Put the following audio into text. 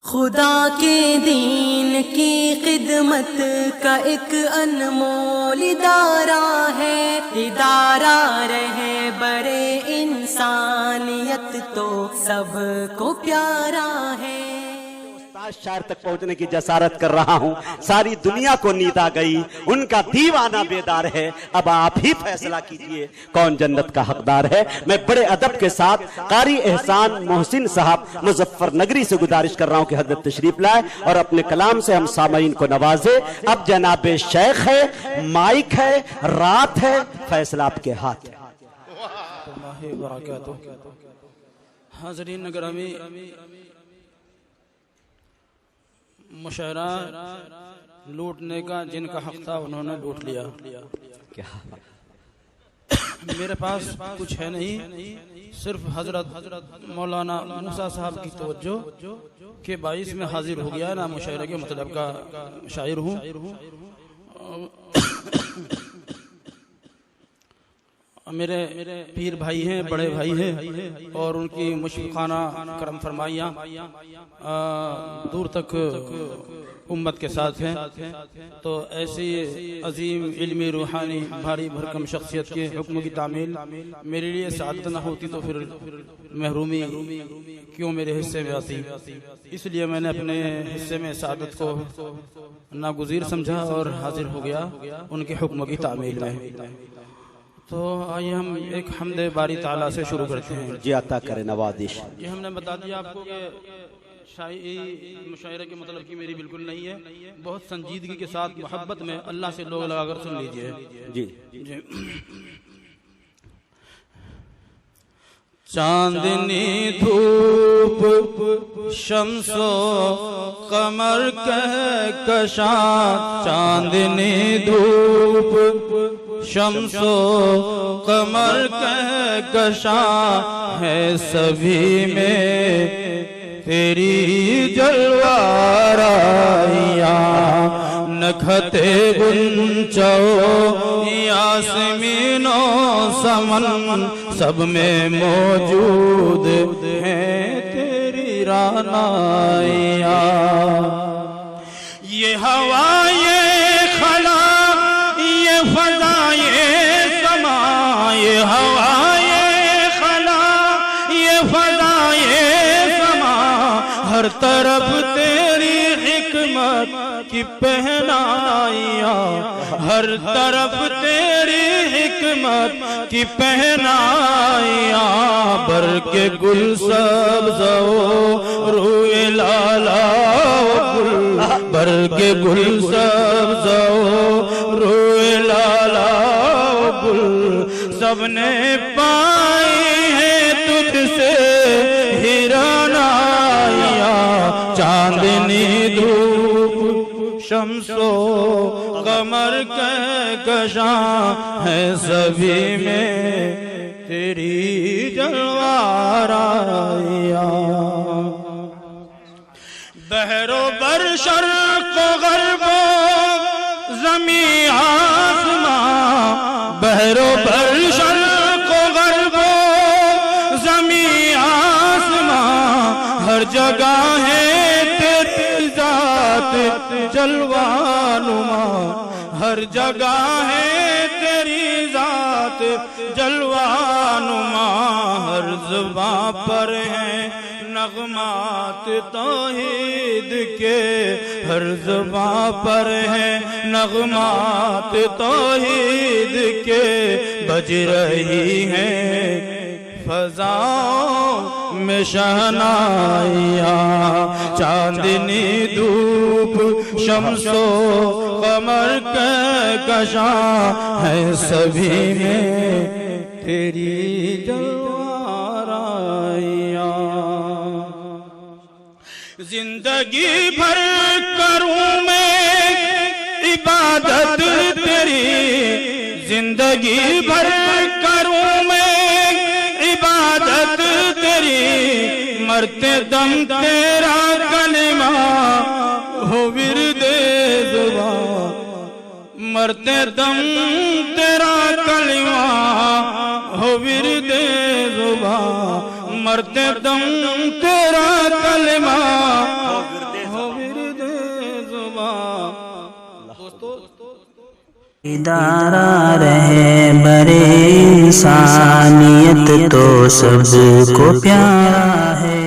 खुदा के दीन की खिदमत का एक अनमोल इदारा है, इदारा रहे बरे इंसानियत तो सबको प्यारा है। शायर तक पहुंचने की जसारत कर रहा हूं, सारी दुनिया को नींद आ गई, उनका दीवाना बेदार है, अब आप ही फैसला कीजिए कौन जन्नत का हकदार है। मैं बड़े अदब के साथ कारी एहसान मोहसिन साहब मुजफ्फरनगरी से गुजारिश कर रहा हूं कि हजरत तशरीफ लाए और अपने कलाम से हम सामईन को नवाजे। अब जनाबे शेख है, माइक है, रात है, फैसला आपके हाथ है। हाज़रीन ग्रामी, मुशायरा लूटने का जिनका हक था उन्होंने लूट लिया। क्या मेरे पास कुछ है नहीं, सिर्फ हजरत मौलाना मूसा साहब की तवज्जो के बाइस में हाजिर हो गया ना, मुशायरे के मतलब का शायर हूँ। मेरे पीर भाई हैं, बड़े भाई हैं और उनकी मुशफ़िक़ाना करम फरमाइयाँ दूर तक उम्मत के साथ हैं। तो ऐसी अजीम इल्मी रूहानी भारी भरकम शख्सियत के हुक्म की तामील मेरे लिए सादत न होती तो फिर महरूमी क्यों मेरे हिस्से में आती। इसलिए मैंने अपने हिस्से में सादत को नागुज़ीर समझा और हाजिर हो गया उनके हुक्म की तामील में। तो आइए हम एक हमदे बारी ताला से शुरू करते हैं। जी अता करे नवाजिश। ये हमने बता दिया आपको कि शायरी मुशायरे के मतलब की मेरी बिल्कुल नहीं है, बहुत संजीदगी के साथ मोहब्बत में अल्लाह से लोग लगाकर सुन लीजिए। जी। चांदनी धूप शम्सो कमर कहकशां, चांदनी धूप शम्सो कमर कहकशां है सभी में तेरी जलवाराइयाँ। नखते गुंचो यास्मीनो समन सब में मौजूद है तेरी रानाइयाँ। ये हवा ये खला ये फजा ये समा, ये हवा ये खला ये फजा ये समा, हर तरफ तेरी हिकमत की पहनाइयाँ, हर तरफ तेरी हिकमत की पहनाइयाँ। बर के गुल सब्ज़ो रूए लाला गुल, बर के गुल सब्ज़ो रूए लाला गुल, सबने पाई है तुझसे हिरनाइयाँ। चांदनी धूप शम्सो कमर कहकशां है सभी में तेरी जलवाराइयाँ। बहरो बर शर्क़ो ग़र्बो ज़मी आसमां, बहरो बर शर्क़ो ग़र्बो ज़मी आसमां, हर जगह है तेरी ज़ात जलवानुमा, हर जगह है तेरी ज़ात जलवानुमा। हर ज़ुबां पर है नग़मात तौहीद के, हर ज़ुबां पर है नग़मात तौहीद के, बज रही हैं फ़ज़ाओं में शहनाइयाँ। चांदनी धूप शम्सो कमर कहकशां है सभी में तेरी जलवाराइयाँ। जिंदगी भर करूं मैं इबादत तेरी, जिंदगी भर करूं मैं इबादत तेरी, मरते दम तेरा कलिमा हो विरदे ज़ुबां, मरते दम तेरा कलिमा हो विरदे ज़ुबां, मरते दम तेरा कलमा इदारा रहे बरे इंसानियत तो सबको प्यारा है।